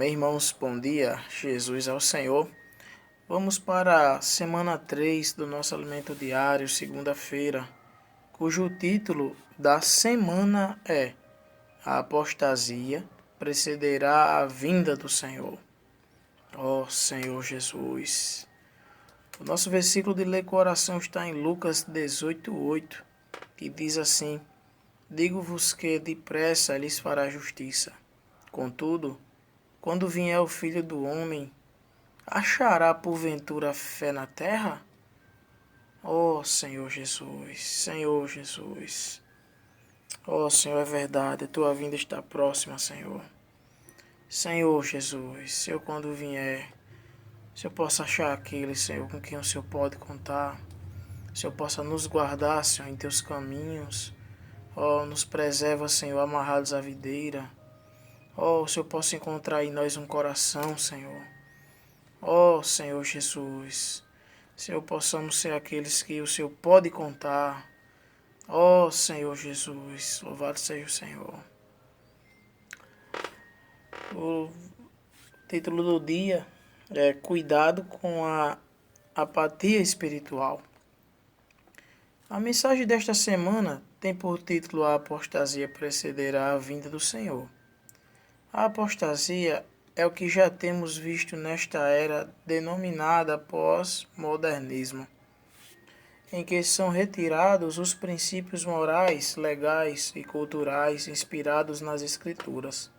Amém, irmãos? Bom dia, Jesus é o Senhor. Vamos para a semana 3 do nosso alimento diário, segunda-feira, cujo título da semana é A apostasia precederá a vinda do Senhor. Ó Senhor Jesus! O nosso versículo de ler com oração está em Lucas 18:8, que diz assim: Digo-vos que depressa lhes fará justiça. Contudo, quando vier o Filho do Homem, achará porventura fé na terra? Ó Senhor Jesus, Senhor Jesus. Ó Senhor, é verdade, a tua vinda está próxima, Senhor. Senhor Jesus, se eu quando vier, se eu possa achar aquele, Senhor, com quem o Senhor pode contar, se eu possa nos guardar, Senhor, em teus caminhos. Ó, nos preserva, Senhor, amarrados à videira. Ó, se eu possa encontrar em nós um coração, Senhor. Ó Senhor Jesus, Senhor, possamos ser aqueles que o Senhor pode contar. Ó Senhor Jesus, louvado seja o Senhor. O título do dia é Cuidado com a apatia espiritual. A mensagem desta semana tem por título A apostasia precederá a vinda do Senhor. A apostasia é o que já temos visto nesta era denominada pós-modernismo, em que são retirados os princípios morais, legais e culturais inspirados nas Escrituras,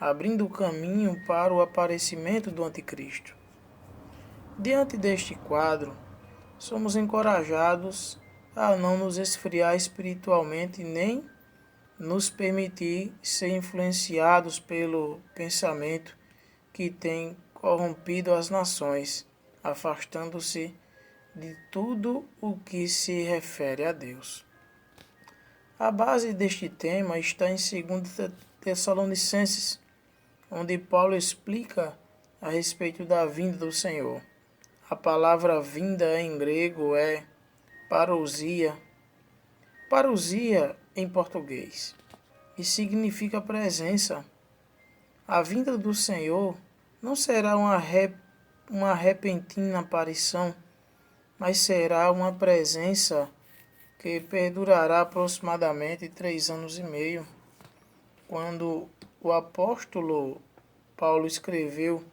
abrindo o caminho para o aparecimento do Anticristo. Diante deste quadro, somos encorajados a não nos esfriar espiritualmente nem nos permitir ser influenciados pelo pensamento que tem corrompido as nações, afastando-se de tudo o que se refere a Deus. A base deste tema está em 2 Tessalonicenses, onde Paulo explica a respeito da vinda do Senhor. A palavra vinda em grego é parousia, parousia em português, e significa presença. A vinda do Senhor não será uma repentina aparição, mas será uma presença que perdurará aproximadamente 3 anos e meio. Quando o apóstolo Paulo escreveu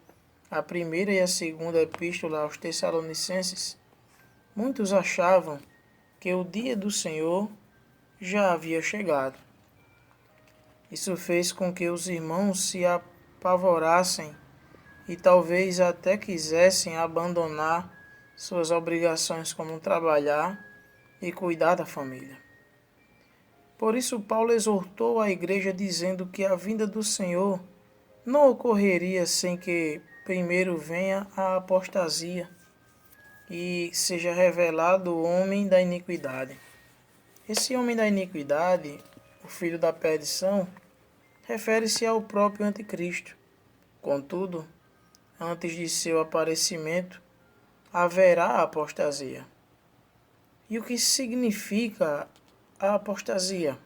a primeira e a segunda epístola aos Tessalonicenses, muitos achavam que o dia do Senhor já havia chegado. Isso fez com que os irmãos se apavorassem e talvez até quisessem abandonar suas obrigações como trabalhar e cuidar da família. Por isso, Paulo exortou a igreja dizendo que a vinda do Senhor não ocorreria sem que primeiro venha a apostasia e seja revelado o homem da iniquidade. Esse homem da iniquidade, o filho da perdição, refere-se ao próprio Anticristo. Contudo, antes de seu aparecimento, haverá a apostasia. E o que significa a apostasia?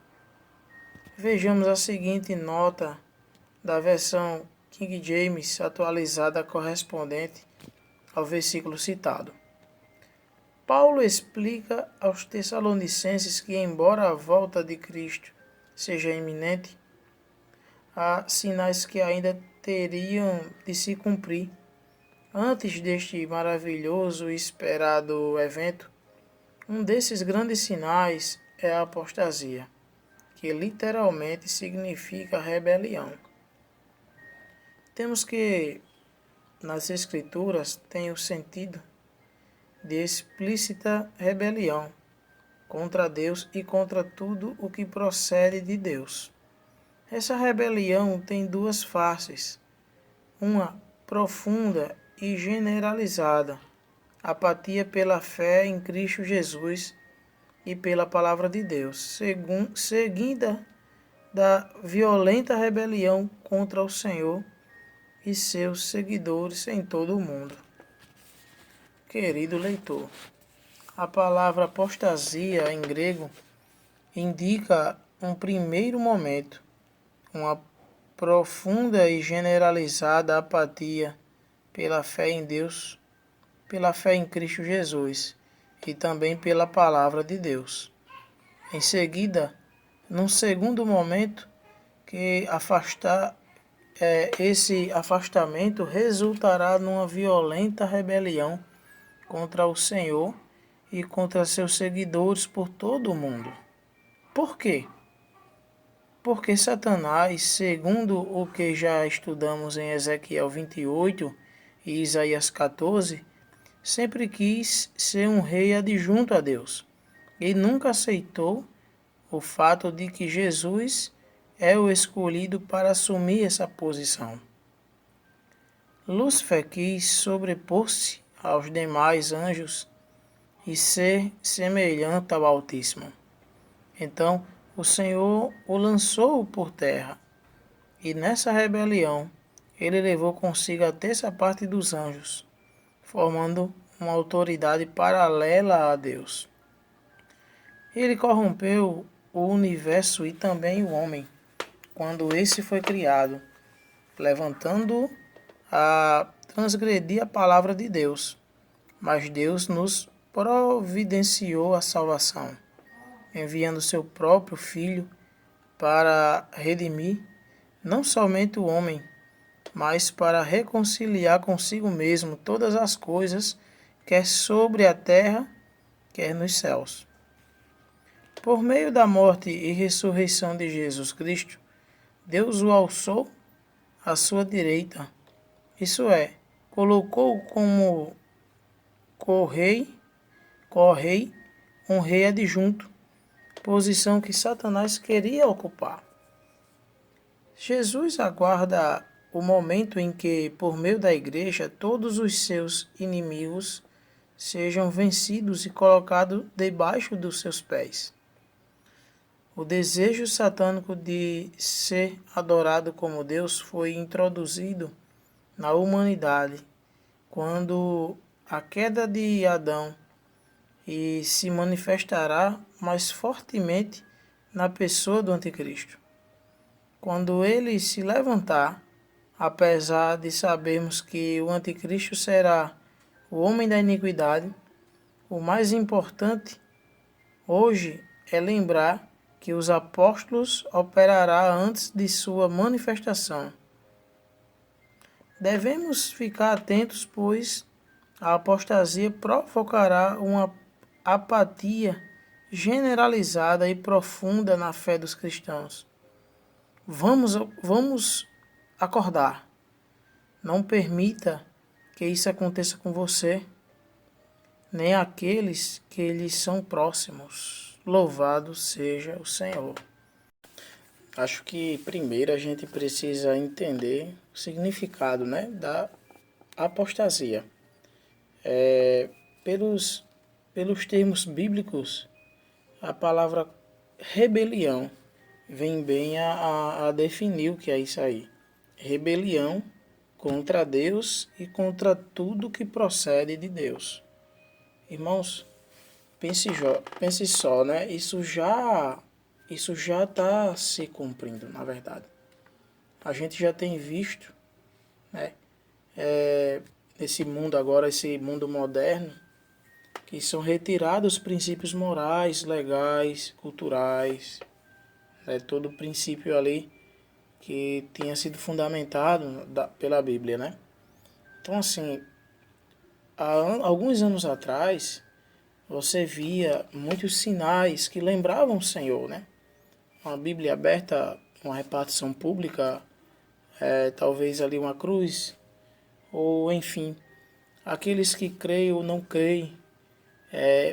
Vejamos a seguinte nota da versão King James atualizada correspondente ao versículo citado. Paulo explica aos Tessalonicenses que, embora a volta de Cristo seja iminente, há sinais que ainda teriam de se cumprir. Antes deste maravilhoso e esperado evento, um desses grandes sinais é a apostasia, que literalmente significa rebelião. Temos que, nas Escrituras, tem o sentido de explícita rebelião contra Deus e contra tudo o que procede de Deus. Essa rebelião tem duas faces, uma profunda e generalizada, apatia pela fé em Cristo Jesus e pela palavra de Deus, seguida da violenta rebelião contra o Senhor e seus seguidores em todo o mundo. Querido leitor, a palavra apostasia em grego indica um primeiro momento, uma profunda e generalizada apatia pela fé em Deus, pela fé em Cristo Jesus e também pela palavra de Deus. Em seguida, num segundo momento, que esse afastamento resultará numa violenta rebelião contra o Senhor e contra seus seguidores por todo o mundo. Por quê? Porque Satanás, segundo o que já estudamos em Ezequiel 28 e Isaías 14, sempre quis ser um rei adjunto a Deus e nunca aceitou o fato de que Jesus é o escolhido para assumir essa posição. Lúcifer quis sobrepor-se aos demais anjos e ser semelhante ao Altíssimo. Então, o Senhor o lançou por terra, e nessa rebelião ele levou consigo a terça parte dos anjos, formando uma autoridade paralela a Deus. Ele corrompeu o universo e também o homem, quando esse foi criado, levantando-o a transgredir a palavra de Deus. Mas Deus nos providenciou a salvação, enviando seu próprio Filho para redimir não somente o homem, mas para reconciliar consigo mesmo todas as coisas, quer sobre a terra, quer nos céus. Por meio da morte e ressurreição de Jesus Cristo, Deus o alçou à sua direita, isso é, colocou como co-rei, um rei adjunto, posição que Satanás queria ocupar. Jesus aguarda o momento em que, por meio da igreja, todos os seus inimigos sejam vencidos e colocados debaixo dos seus pés. O desejo satânico de ser adorado como Deus foi introduzido na humanidade quando a queda de Adão e se manifestará mais fortemente na pessoa do Anticristo. Quando ele se levantar, apesar de sabermos que o Anticristo será o homem da iniquidade, o mais importante hoje é lembrar que os apóstolos operará antes de sua manifestação. Devemos ficar atentos, pois a apostasia provocará uma apatia generalizada e profunda na fé dos cristãos. Vamos acordar. Não permita que isso aconteça com você, nem aqueles que lhes são próximos. Louvado seja o Senhor. Acho que primeiro a gente precisa entender o significado, né, da apostasia. Pelos termos bíblicos, a palavra rebelião vem bem a definir o que é isso aí. Rebelião contra Deus e contra tudo que procede de Deus. Irmãos, pense só, né? Isso já está se cumprindo, na verdade. A gente já tem visto, né? Nesse mundo agora, esse mundo moderno, que são retirados os princípios morais, legais, culturais, né? Todo o princípio ali que tinha sido fundamentado pela Bíblia, né? Então, assim, há alguns anos atrás, você via muitos sinais que lembravam o Senhor, né? Uma Bíblia aberta, uma repartição pública, talvez ali uma cruz, ou enfim, aqueles que creem ou não creem,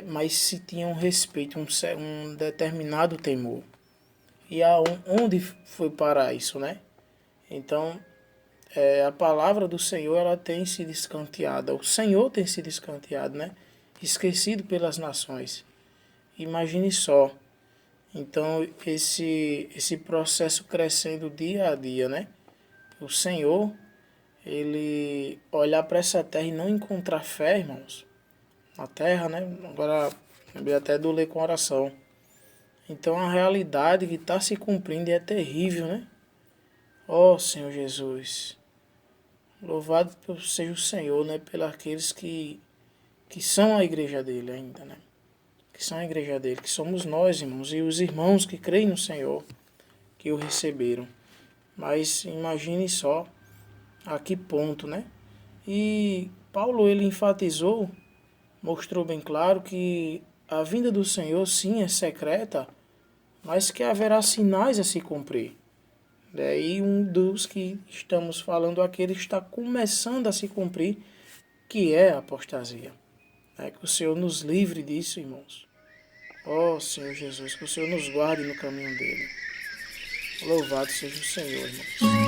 mas se tinham respeito, um determinado temor. E onde foi parar isso, né? Então, a palavra do Senhor ela tem sido escanteada, o Senhor tem sido escanteado, né? Esquecido pelas nações. Imagine só. Então, esse processo crescendo dia a dia, né? O Senhor, ele olhar para essa terra e não encontrar fé, irmãos, na terra, né? Agora, lembrei até do ler com oração. Então, a realidade que está se cumprindo é terrível, né? Ó Senhor Jesus, louvado seja o Senhor, né, pelos aqueles que são a igreja dele ainda, né? Que são a igreja dele, que somos nós, irmãos, e os irmãos que creem no Senhor, que o receberam. Mas imagine só a que ponto, né? E Paulo, ele enfatizou, mostrou bem claro que a vinda do Senhor, sim, é secreta, mas que haverá sinais a se cumprir. Daí um dos que estamos falando aqui, ele está começando a se cumprir, que é a apostasia. É que o Senhor nos livre disso, irmãos. Ó Senhor Jesus, que o Senhor nos guarde no caminho dele. Louvado seja o Senhor, irmãos.